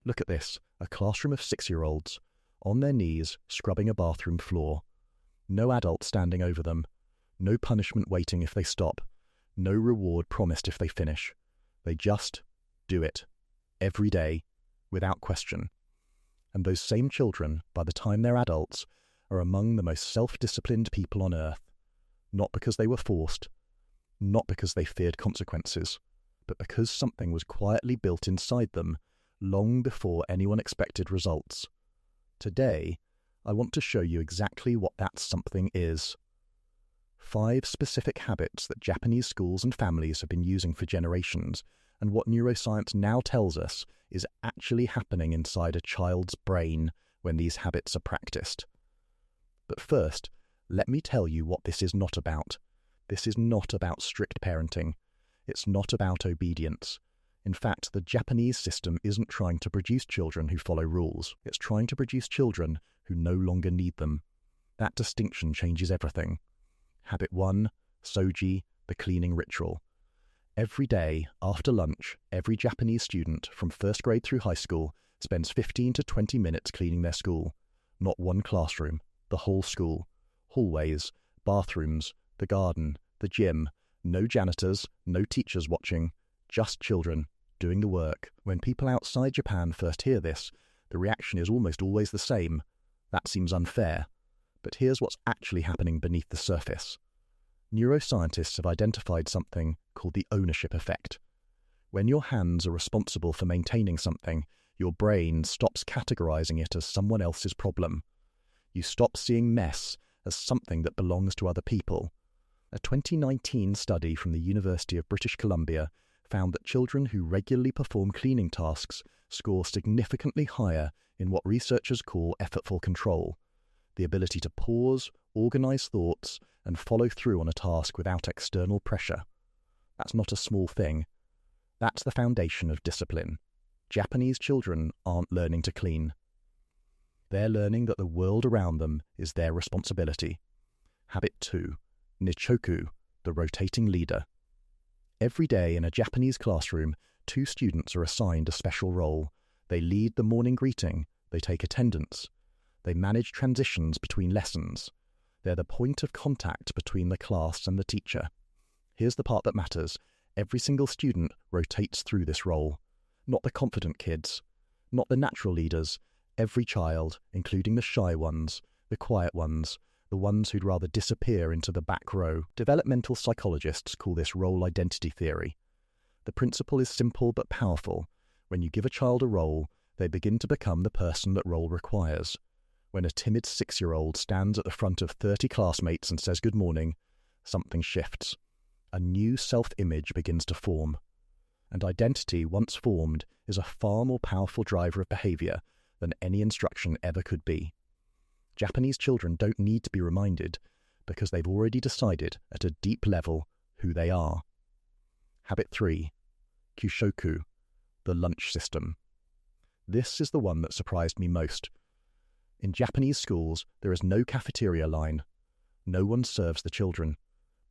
Look at this, a classroom of 6-year-olds, on their knees, scrubbing a bathroom floor. No adult standing over them. No punishment waiting if they stop. No reward promised if they finish. They just do it. Every day, without question. And those same children, by the time they're adults, are among the most self-disciplined people on earth. Not because they were forced, not because they feared consequences, but because something was quietly built inside them long before anyone expected results. Today, I want to show you exactly what that something is. 5 specific habits that Japanese schools and families have been using for generations, and what neuroscience now tells us is actually happening inside a child's brain when these habits are practiced. But first, let me tell you what this is not about. This is not about strict parenting. It's not about obedience. In fact, the Japanese system isn't trying to produce children who follow rules. It's trying to produce children who no longer need them. That distinction changes everything. Habit 1, Soji, the cleaning ritual. Every day, after lunch, every Japanese student from first grade through high school spends 15 to 20 minutes cleaning their school. Not one classroom, the whole school. Hallways, bathrooms, the garden, the gym. No janitors, no teachers watching. Just children, doing the work. When people outside Japan first hear this, the reaction is almost always the same. That seems unfair. But here's what's actually happening beneath the surface. Neuroscientists have identified something called the ownership effect. When your hands are responsible for maintaining something, your brain stops categorizing it as someone else's problem. You stop seeing mess as something that belongs to other people. A 2019 study from the University of British Columbia found that children who regularly perform cleaning tasks score significantly higher in what researchers call effortful control, the ability to pause, organize thoughts, and follow through on a task without external pressure. That's not a small thing. That's the foundation of discipline. Japanese children aren't learning to clean. They're learning that the world around them is their responsibility. Habit 2, Nichoku, the rotating leader. Every day in a Japanese classroom, 2 students are assigned a special role. They lead the morning greeting, they take attendance, they manage transitions between lessons. They're the point of contact between the class and the teacher. Here's the part that matters. Every single student rotates through this role. Not the confident kids, not the natural leaders. Every child, including the shy ones, the quiet ones, the ones who'd rather disappear into the back row. Developmental psychologists call this role identity theory. The principle is simple but powerful. When you give a child a role, they begin to become the person that role requires. When a timid 6-year-old stands at the front of 30 classmates and says good morning, something shifts. A new self-image begins to form. And identity, once formed, is a far more powerful driver of behavior than any instruction ever could be. Japanese children don't need to be reminded because they've already decided at a deep level who they are. Habit 3, Kyushoku, the lunch system. This is the one that surprised me most. In Japanese schools, there is no cafeteria line. No one serves the children.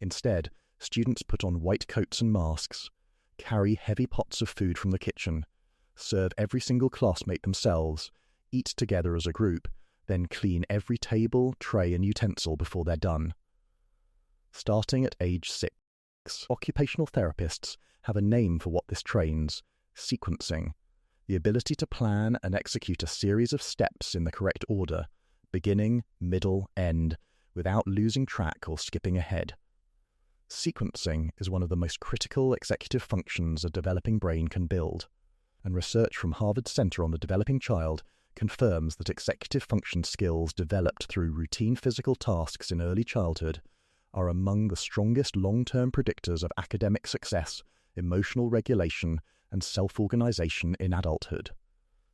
Instead, students put on white coats and masks, carry heavy pots of food from the kitchen, serve every single classmate themselves, eat together as a group, then clean every table, tray and utensil before they're done. Starting at age 6, occupational therapists have a name for what this trains: sequencing, the ability to plan and execute a series of steps in the correct order, beginning, middle, end, without losing track or skipping ahead. Sequencing is one of the most critical executive functions a developing brain can build, and research from Harvard's Center on the Developing Child confirms that executive function skills developed through routine physical tasks in early childhood are among the strongest long-term predictors of academic success, emotional regulation, and self-organization in adulthood.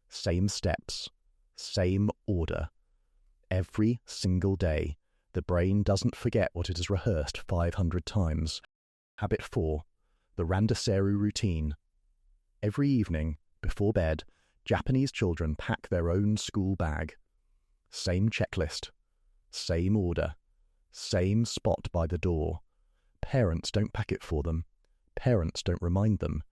Same steps, same order. Every single day, the brain doesn't forget what it has rehearsed 500 times. Habit 4, the Randaseru routine. Every evening, before bed, Japanese children pack their own school bag. Same checklist, same order, same spot by the door. Parents don't pack it for them. Parents don't remind them.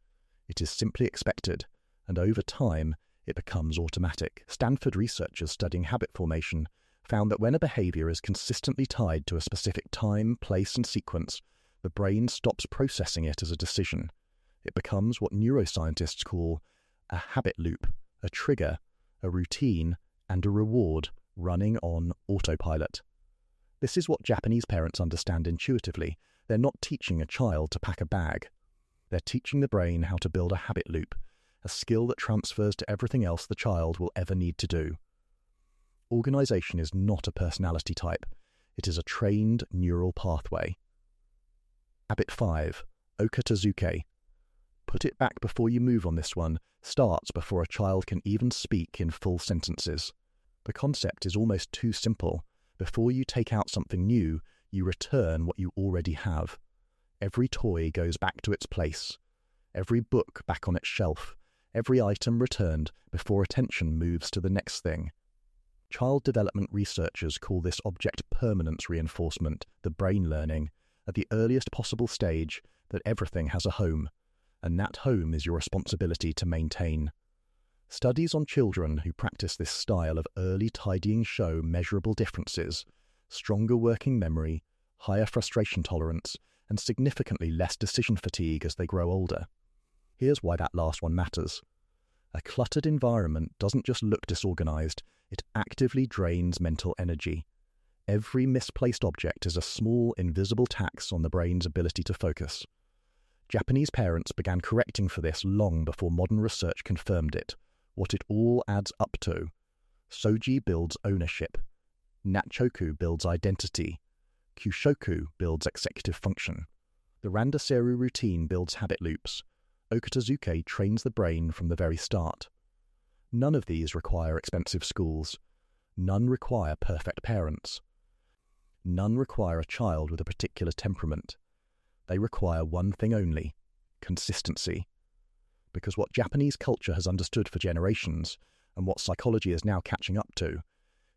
It is simply expected, and over time, it becomes automatic. Stanford researchers studying habit formation found that when a behavior is consistently tied to a specific time, place, and sequence, the brain stops processing it as a decision. It becomes what neuroscientists call a habit loop, a trigger, a routine, and a reward running on autopilot. This is what Japanese parents understand intuitively. They're not teaching a child to pack a bag. They're teaching the brain how to build a habit loop, a skill that transfers to everything else the child will ever need to do. Organization is not a personality type. It is a trained neural pathway. Habit 5. Okatazuke. Put it back before you move on this one starts before a child can even speak in full sentences. The concept is almost too simple. Before you take out something new, you return what you already have. Every toy goes back to its place. Every book back on its shelf. Every item returned before attention moves to the next thing. Child development researchers call this object permanence reinforcement, the brain learning, at the earliest possible stage, that everything has a home, and that home is your responsibility to maintain. Studies on children who practice this style of early tidying show measurable differences: stronger working memory, higher frustration tolerance, and significantly less decision fatigue as they grow older. Here's why that last one matters. A cluttered environment doesn't just look disorganized, it actively drains mental energy. Every misplaced object is a small, invisible tax on the brain's ability to focus. Japanese parents began correcting for this long before modern research confirmed it. What it all adds up to: Soji builds ownership, Nachoku builds identity, Kyushoku builds executive function. The Randaseru routine builds habit loops. Okatazuke trains the brain from the very start. None of these require expensive schools. None require perfect parents. None require a child with a particular temperament. They require one thing only: consistency. Because what Japanese culture has understood for generations, and what psychology is now catching up to,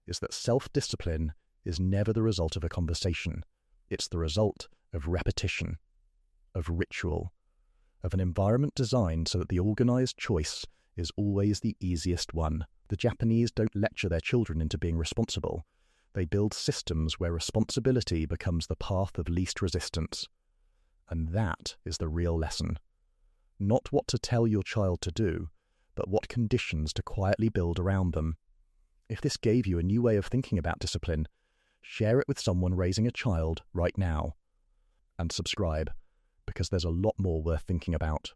is that self-discipline is never the result of a conversation. It's the result of repetition, of ritual, of an environment designed so that the organized choice is always the easiest one. The Japanese don't lecture their children into being responsible. They build systems where responsibility becomes the path of least resistance. And that is the real lesson. Not what to tell your child to do, but what conditions to quietly build around them. If this gave you a new way of thinking about discipline, share it with someone raising a child right now. And subscribe, because there's a lot more worth thinking about.